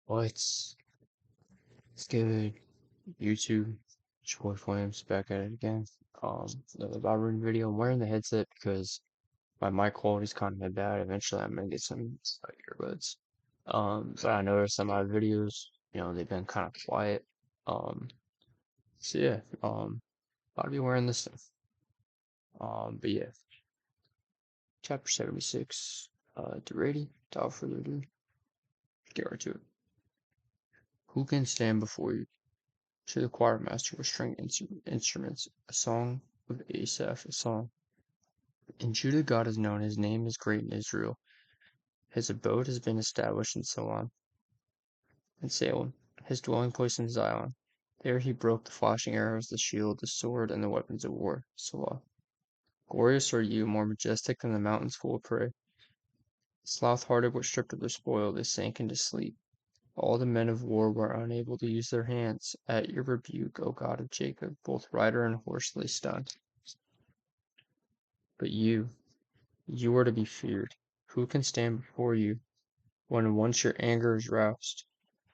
What's good, YouTube? It's your boy Flames back at it again. Another Valorant video. I'm wearing the headset because my mic quality is kind of bad. Eventually, I'm gonna get some earbuds. But I noticed some of my videos, they've been kind of quiet. Um, so yeah, I'll be wearing this stuff. But yeah, chapter 76. To ready. Without further ado, get right to it. Who can stand before you? To the choir master with string instruments, a song of Asaph, a song. In Judah God is known, his name is great in Israel. His abode has been established in Salem and Salem, his dwelling place in Zion. There he broke the flashing arrows, the shield, the sword, and the weapons of war. Salah. Glorious are you, more majestic than the mountains full of prey. Sloth-hearted were stripped of their spoil, they sank into sleep. All the men of war were unable to use their hands. At your rebuke, O God of Jacob, both rider and horse lay stunned. But you are to be feared. Who can stand before you when once your anger is roused?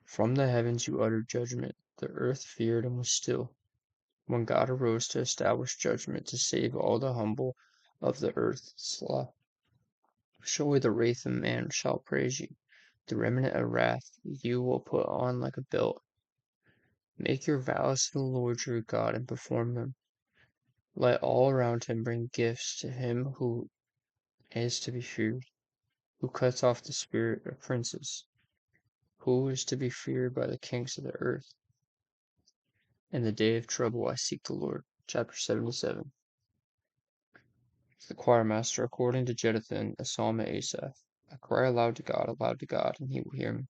From the heavens you uttered judgment. The earth feared and was still. When God arose to establish judgment to save all the humble of the earth. Selah. Surely the wraith of man shall praise you. The remnant of wrath you will put on like a belt. Make your vows to the Lord your God and perform them. Let all around him bring gifts to him who is to be feared, who cuts off the spirit of princes, who is to be feared by the kings of the earth. In the day of trouble I seek the Lord. Chapter 77. The choir master, according to Jeduthun, a psalm of Asaph. I cry aloud to God, and he will hear me.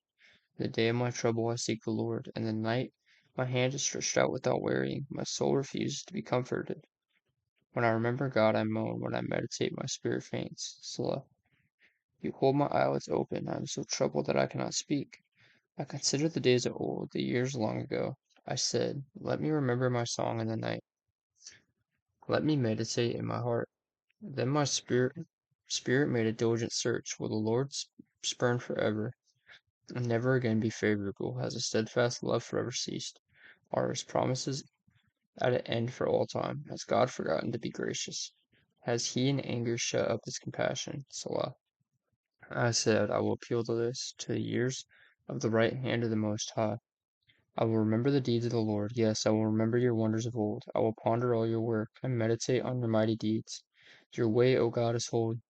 In the day of my trouble I seek the Lord. In the night my hand is stretched out without wearying. My soul refuses to be comforted. When I remember God, I moan. When I meditate, my spirit faints. Selah. You hold my eyelids open. I am so troubled that I cannot speak. I consider the days of old, the years long ago. I said, let me remember my song in the night. Let me meditate in my heart. Then my spirit made a diligent search. Will the Lord spurn forever, and never again be favorable? Has a steadfast love forever ceased? Are his promises at an end for all time? Has God forgotten to be gracious? Has he in anger shut up his compassion? Selah. I said, I will appeal to this, to the years of the right hand of the Most High. I will remember the deeds of the Lord. Yes, I will remember your wonders of old. I will ponder all your work and meditate on your mighty deeds. Your way, O God, is holy.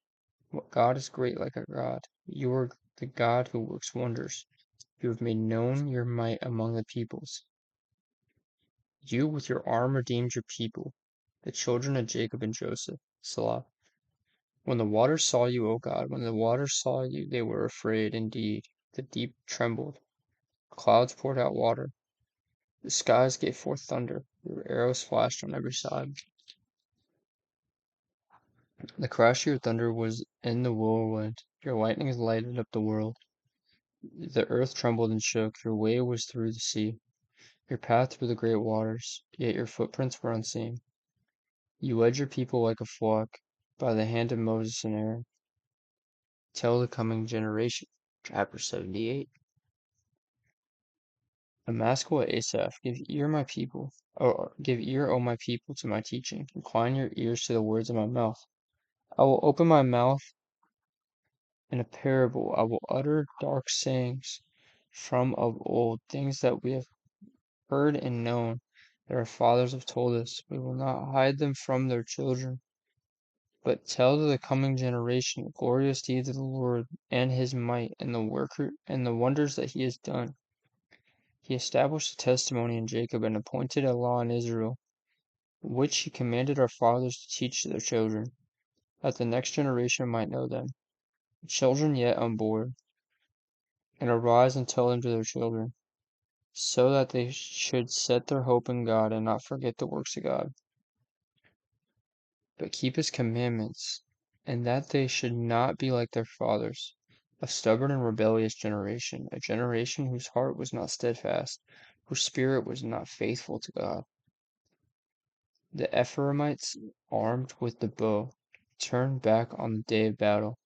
What God is great like a God. You are the God who works wonders. You have made known your might among the peoples. You with your arm redeemed your people, the children of Jacob and Joseph. Selah. When the waters saw you, O God, when the waters saw you, they were afraid indeed. The deep trembled. Clouds poured out water. The skies gave forth thunder. Your arrows flashed on every side. The crash of your thunder was in the whirlwind. Your lightnings lighted up the world. The earth trembled and shook. Your way was through the sea, your path through the great waters, yet your footprints were unseen. You led your people like a flock by the hand of Moses and Aaron. Tell the coming generation. Chapter 78. A maskil at Asaph, give ear, my people, or give ear, O my people, to my teaching. Incline your ears to the words of my mouth. I will open my mouth in a parable. I will utter dark sayings from of old, things that we have heard and known, that our fathers have told us. We will not hide them from their children, but tell to the coming generation the glorious deeds of the Lord and his might and the wonders that he has done. He established a testimony in Jacob and appointed a law in Israel, which he commanded our fathers to teach to their children, that the next generation might know them, the children yet unborn, and arise and tell them to their children, so that they should set their hope in God and not forget the works of God, but keep his commandments, and that they should not be like their fathers, a stubborn and rebellious generation, a generation whose heart was not steadfast, whose spirit was not faithful to God. The Ephraimites, armed with the bow, turned back on the day of battle.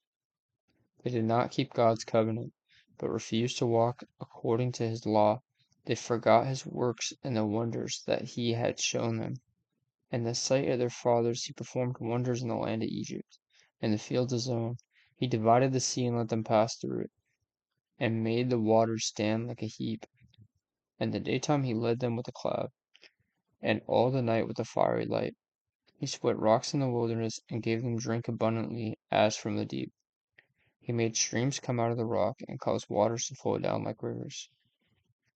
They did not keep God's covenant, but refused to walk according to his law. They forgot his works and the wonders that he had shown them. In the sight of their fathers he performed wonders in the land of Egypt, in the fields of Zoan. He divided the sea and let them pass through it, and made the waters stand like a heap. In the daytime he led them with a cloud, and all the night with a fiery light. He split rocks in the wilderness, and gave them drink abundantly as from the deep. He made streams come out of the rock, and caused waters to flow down like rivers.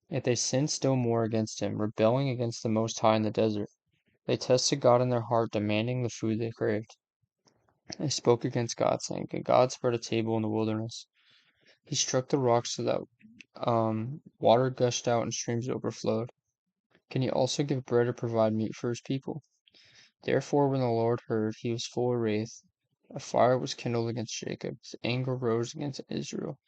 Yet they sinned still more against him, rebelling against the Most High in the desert. They tested God in their heart, demanding the food they craved. They spoke against God, saying, "Can God spread a table in the wilderness?" He struck the rocks so that water gushed out and streams overflowed. Can he also give bread or provide meat for his people? Therefore, when the Lord heard, he was full of wrath. A fire was kindled against Jacob. His anger rose against Israel,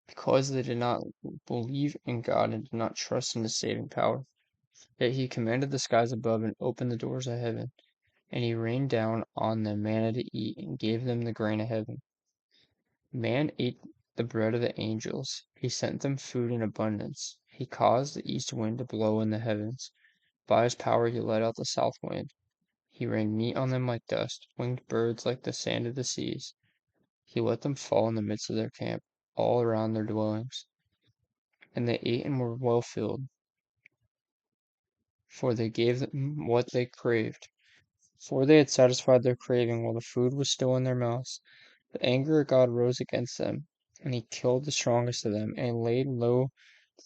because they did not believe in God and did not trust in his saving power. Yet he commanded the skies above and opened the doors of heaven, and he rained down on them manna to eat and gave them the grain of heaven. Man ate the bread of the angels. He sent them food in abundance. He caused the east wind to blow in the heavens. By his power he let out the south wind. He rained meat on them like dust, winged birds like the sand of the seas. He let them fall in the midst of their camp, all around their dwellings. And they ate and were well filled, for they gave them what they craved. For they had satisfied their craving while the food was still in their mouths. The anger of God rose against them, and he killed the strongest of them, and laid low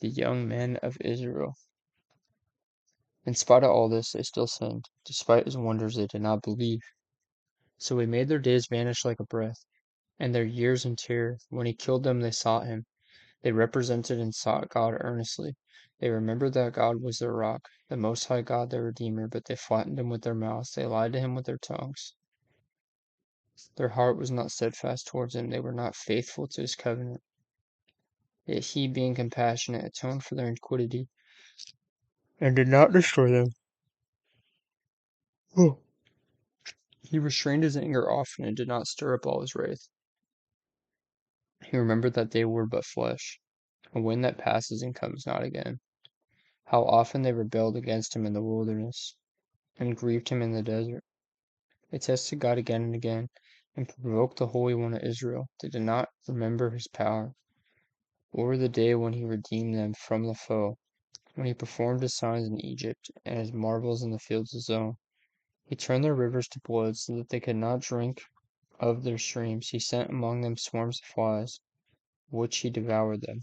the young men of Israel. In spite of all this, they still sinned. Despite his wonders, they did not believe. So he made their days vanish like a breath, and their years in terror. When he killed them, they sought him. They represented and sought God earnestly. They remembered that God was their rock, the Most High God, their Redeemer, but they flattened him with their mouths. They lied to him with their tongues. Their heart was not steadfast towards him. They were not faithful to his covenant. Yet he, being compassionate, atoned for their iniquity and did not destroy them. Oh. He restrained his anger often and did not stir up all his wrath. He remembered that they were but flesh, a wind that passes and comes not again. How often they rebelled against him in the wilderness, and grieved him in the desert. They tested God again and again, and provoked the Holy One of Israel. They did not remember his power, or the day when he redeemed them from the foe, when he performed his signs in Egypt, and his marvels in the fields of Zoan. He turned their rivers to blood, so that they could not drink of their streams. He sent among them swarms of flies, which devoured them,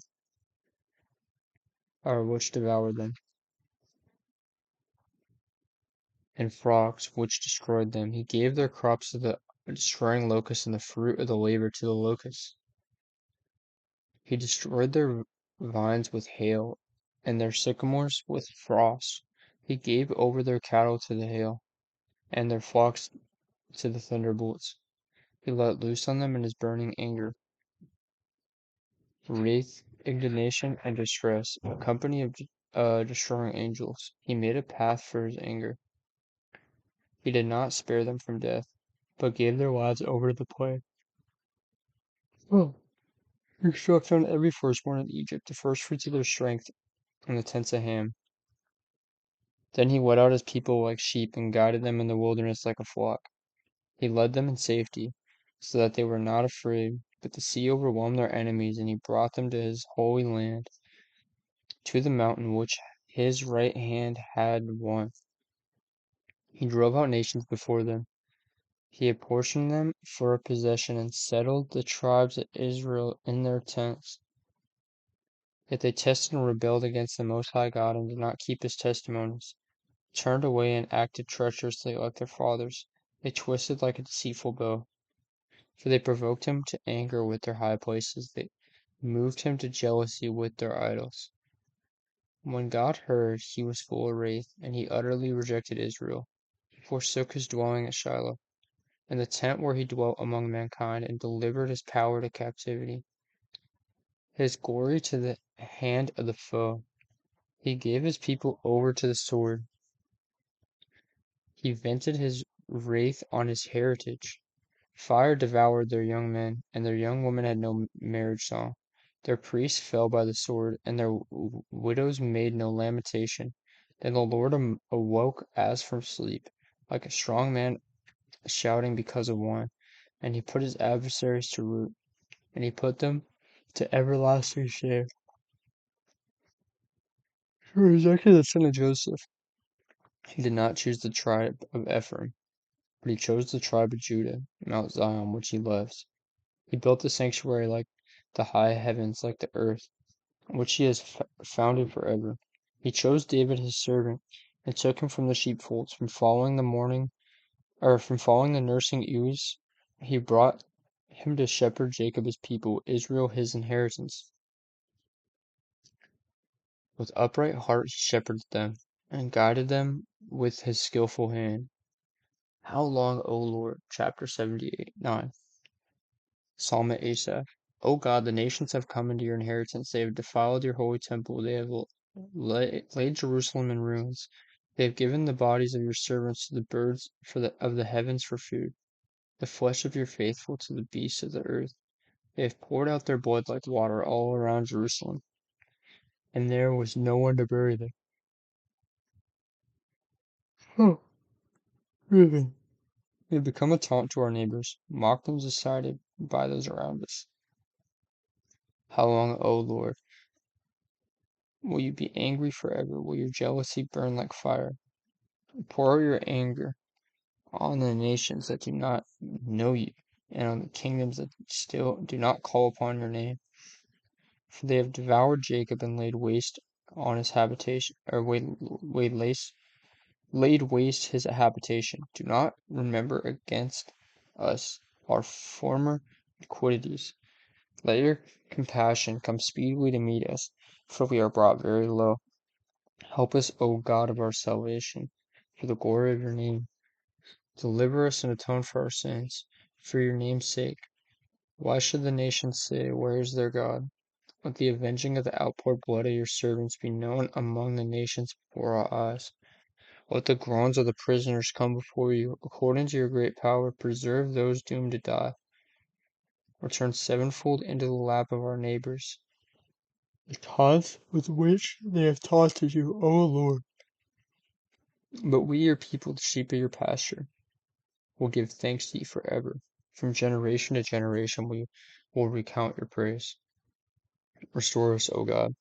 and frogs, which destroyed them. He gave their crops to the destroying locusts, and the fruit of the labor to the locusts. He destroyed their vines with hail, and their sycamores with frost. He gave over their cattle to the hail, and their flocks to the thunderbolts. He let loose on them in his burning anger, wrath, indignation, and distress, a company of destroying angels. He made a path for his anger. He did not spare them from death, but gave their lives over to the plague. Oh. He struck down every firstborn in Egypt, the firstfruits of their strength, and the tents of Ham. Then he led out his people like sheep, and guided them in the wilderness like a flock. He led them in safety, so that they were not afraid. But the sea overwhelmed their enemies, and he brought them to his holy land, to the mountain which his right hand had won. He drove out nations before them. He apportioned them for a possession, and settled the tribes of Israel in their tents. Yet they tested and rebelled against the Most High God, and did not keep his testimonies, turned away and acted treacherously like their fathers. They twisted like a deceitful bow, for they provoked him to anger with their high places. They moved him to jealousy with their idols. When God heard, he was full of wrath, and he utterly rejected Israel. He forsook his dwelling at Shiloh, and the tent where he dwelt among mankind, and delivered his power to captivity, his glory to the hand of the foe. He gave his people over to the sword. He vented his wrath on his heritage. Fire devoured their young men, and their young women had no marriage song. Their priests fell by the sword, and their widows made no lamentation. Then the Lord awoke as from sleep, like a strong man shouting because of wine. And he put his adversaries to rout, and he put them to everlasting shame. He rejected the son of Joseph. He did not choose the tribe of Ephraim, but he chose the tribe of Judah, Mount Zion, which he loves. He built the sanctuary like the high heavens, like the earth, which he has founded forever. He chose David his servant, and took him from the sheepfolds, from following the nursing ewes. He brought him to shepherd Jacob his people, Israel his inheritance. With upright heart he shepherded them, and guided them with his skillful hand. How long, O Lord? Chapter 78, 9. Psalm of Asaph. O God, the nations have come into your inheritance. They have defiled your holy temple. They have laid Jerusalem in ruins. They have given the bodies of your servants to the birds of the heavens for food, the flesh of your faithful to the beasts of the earth. They have poured out their blood like water all around Jerusalem, and there was no one to bury them. Oh, really? We have become a taunt to our neighbors, mock them decided by those around us. How long, O Lord, will you be angry forever? Will your jealousy burn like fire? Pour out your anger on the nations that do not know you, and on the kingdoms that still do not call upon your name. For they have devoured Jacob and laid waste on his habitation, or laid waste his habitation. Do not remember against us our former iniquities. Let your compassion come speedily to meet us, for we are brought very low. Help us, O God of our salvation, for the glory of your name. Deliver us and atone for our sins, for your name's sake. Why should the nations say, where is their God? Let the avenging of the outpoured blood of your servants be known among the nations before our eyes. Let the groans of the prisoners come before you. According to your great power, preserve those doomed to die. Return sevenfold into the lap of our neighbors the taunts with which they have taunted you, O Lord. But we, your people, the sheep of your pasture, will give thanks to you forever. From generation to generation we will recount your praise. Restore us, O God,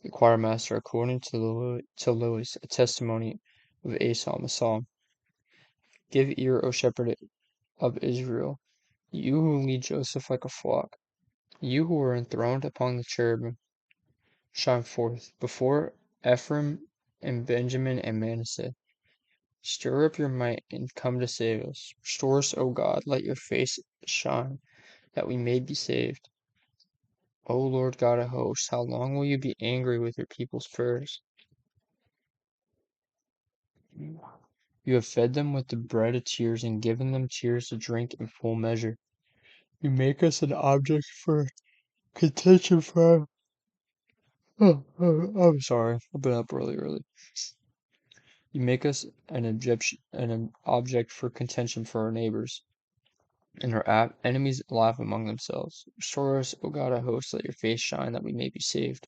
the choir master, according to lilies, a testimony of Asaph, a psalm. Give ear, O shepherd of Israel, you who lead Joseph like a flock, you who are enthroned upon the cherubim. Shine forth before Ephraim and Benjamin and Manasseh. Stir up your might and come to save us. Restore us, O God, let your face shine, that we may be saved. O Lord God of hosts, how long will you be angry with your people's prayers? You have fed them with the bread of tears and given them tears to drink in full measure. You make us an object for contention for. I'm sorry. I've been up really early. You make us an object for contention for our neighbors, and our enemies laugh among themselves. Restore us, O God of hosts, let your face shine, that we may be saved.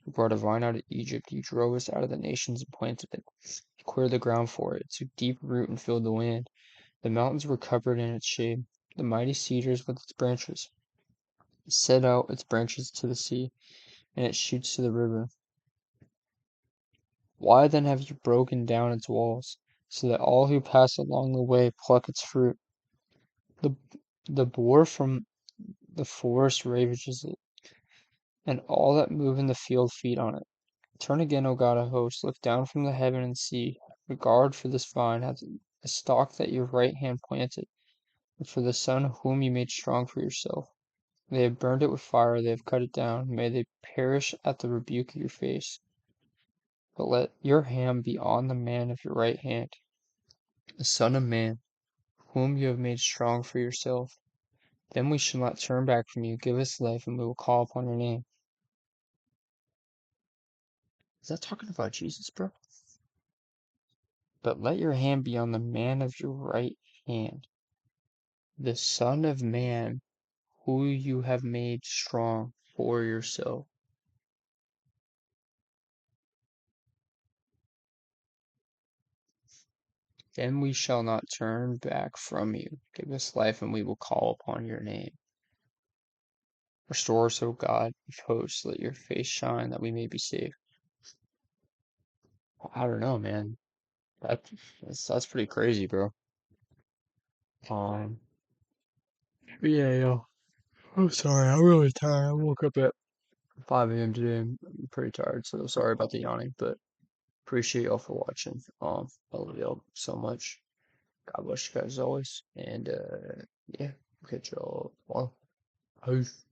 You brought a vine out of Egypt, you drove us out of the nations and planted it. You cleared the ground for it, took deep root and filled the land. The mountains were covered in its shade, the mighty cedars with its branches. It set out its branches to the sea, and its shoots to the river. Why then have you broken down its walls, so that all who pass along the way pluck its fruit? The, the boar from the forest ravages it, and all that move in the field feed on it. Turn again, O God of hosts, look down from the heaven and see. Regard for this vine, as a stalk that your right hand planted, and for the son whom you made strong for yourself. They have burned it with fire, they have cut it down. May they perish at the rebuke of your face. But let your hand be on the man of your right hand, the Son of Man, whom you have made strong for yourself. Then we shall not turn back from you. Give us life, and we will call upon your name. Is that talking about Jesus, bro? But let your hand be on the man of your right hand, the Son of Man, who you have made strong for yourself. Then we shall not turn back from you. Give us life, and we will call upon your name. Restore us, O God of hosts, let your face shine that we may be saved. I don't know, man. That, that's pretty crazy, bro. Um, yeah, yo. I'm sorry, I'm really tired. I woke up at 5 a.m. today. I'm pretty tired, so sorry about the yawning, but appreciate y'all for watching. I love y'all so much. God bless you guys as always. And yeah, catch y'all tomorrow. Peace.